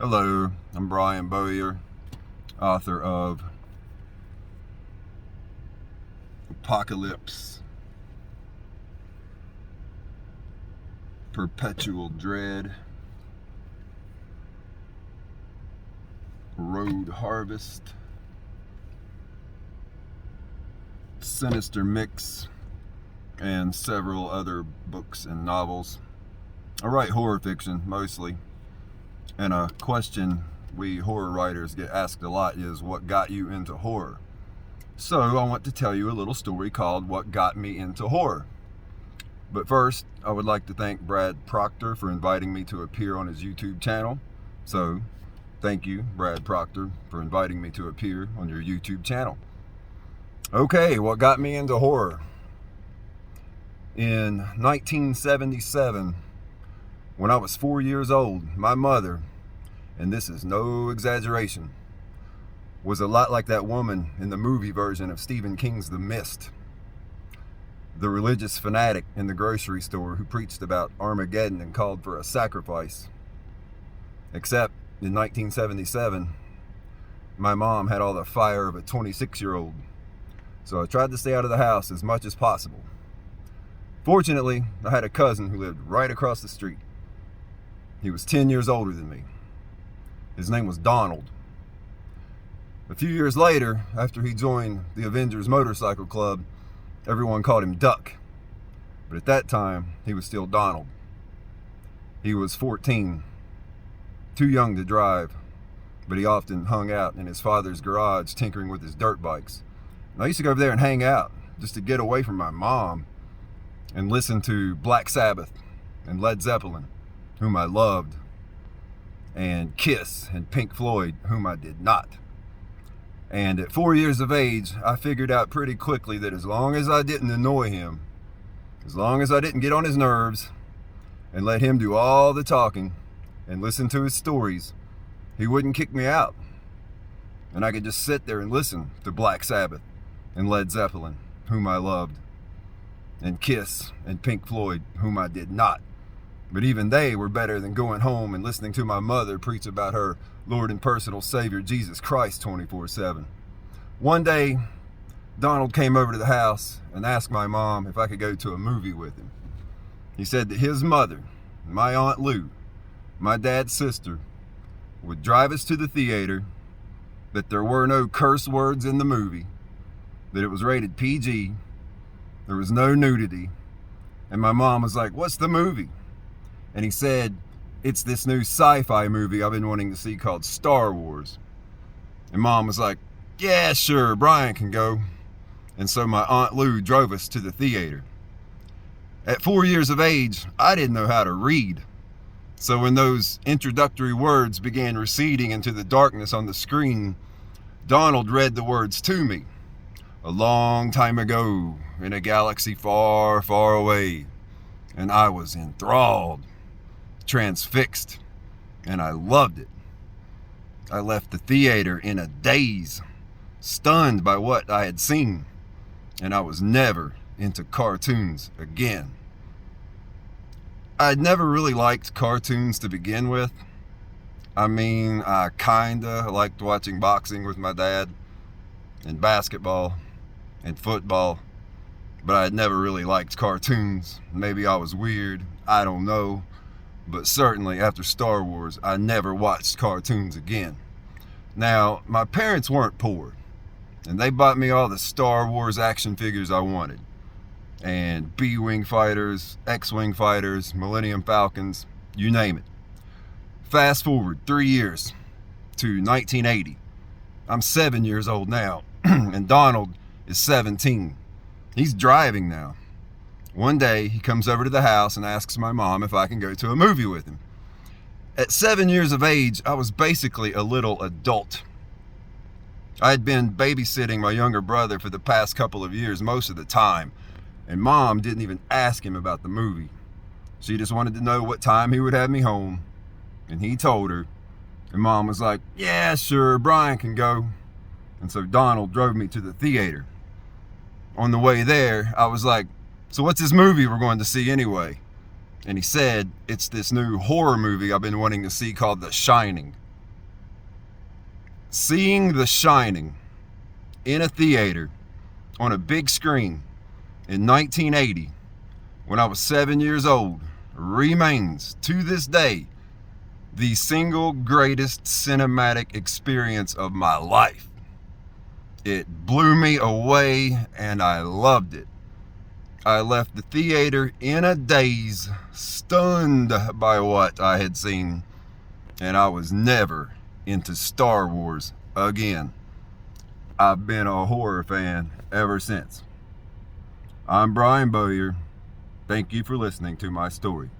Hello, I'm Brian Bowyer, author of Apocalypse, Perpetual Dread, Road Harvest, Sinister Mix, and several other books and novels. I write horror fiction mostly, and a question we horror writers get asked a lot is, what got you into horror? So I want to tell you a little story called What Got Me Into Horror. But first, I would like to thank Brad Proctor for inviting me to appear on his YouTube channel. So thank you, Brad Proctor, for inviting me to appear on your YouTube channel. Okay, what got me into horror? In 1977, when I was 4 years old, my mother, and this is no exaggeration, was a lot like that woman in the movie version of Stephen King's The Mist, the religious fanatic in the grocery store who preached about Armageddon and called for a sacrifice. Except in 1977, my mom had all the fire of a 26-year-old, so I tried to stay out of the house as much as possible. Fortunately, I had a cousin who lived right across the street. He was 10 years older than me. His name was Donald. A few years later, after he joined the Avengers Motorcycle Club, everyone called him Duck. But at that time, he was still Donald. He was 14, too young to drive, but he often hung out in his father's garage tinkering with his dirt bikes. And I used to go over there and hang out just to get away from my mom and listen to Black Sabbath and Led Zeppelin, whom I loved, and Kiss and Pink Floyd, whom I did not. And at 4 years of age, I figured out pretty quickly that as long as I didn't annoy him, as long as I didn't get on his nerves and let him do all the talking and listen to his stories, he wouldn't kick me out. And I could just sit there and listen to Black Sabbath and Led Zeppelin, whom I loved, and Kiss and Pink Floyd, whom I did not. But even they were better than going home and listening to my mother preach about her Lord and personal Savior, Jesus Christ, 24/7. One day, Donald came over to the house and asked my mom if I could go to a movie with him. He said that his mother, my Aunt Lou, my dad's sister, would drive us to the theater, that there were no curse words in the movie, that it was rated PG, there was no nudity, and my mom was like, "What's the movie?" And he said, "It's this new sci-fi movie I've been wanting to see called Star Wars." And Mom was like, "Yeah, sure, Brian can go." And so my Aunt Lou drove us to the theater. At 4 years of age, I didn't know how to read. So when those introductory words began receding into the darkness on the screen, Donald read the words to me. "A long time ago, in a galaxy far, far away." And I was enthralled, transfixed, and I loved it. I left the theater in a daze, stunned by what I had seen, and I was never into cartoons again. I'd never really liked cartoons to begin with. I mean, I kinda liked watching boxing with my dad, and basketball, and football, but I had never really liked cartoons. Maybe I was weird, I don't know. But certainly after Star Wars, I never watched cartoons again. Now, my parents weren't poor, and they bought me all the Star Wars action figures I wanted. And B-Wing fighters, X-Wing fighters, Millennium Falcons, you name it. Fast forward 3 years to 1980. I'm 7 years old now, and Donald is 17. He's driving now. One day, he comes over to the house and asks my mom if I can go to a movie with him. At 7 years of age, I was basically a little adult. I had been babysitting my younger brother for the past couple of years most of the time, and Mom didn't even ask him about the movie. She just wanted to know what time he would have me home, and he told her, and Mom was like, "Yeah, sure, Brian can go." And so Donald drove me to the theater. On the way there, I was like, "So what's this movie we're going to see anyway?" And he said, "It's this new horror movie I've been wanting to see called The Shining." Seeing The Shining in a theater on a big screen in 1980 when I was 7 years old remains to this day the single greatest cinematic experience of my life. It blew me away and I loved it. I left the theater in a daze, stunned by what I had seen, and I was never into Star Wars again. I've been a horror fan ever since. I'm Brian Bowyer. Thank you for listening to my story.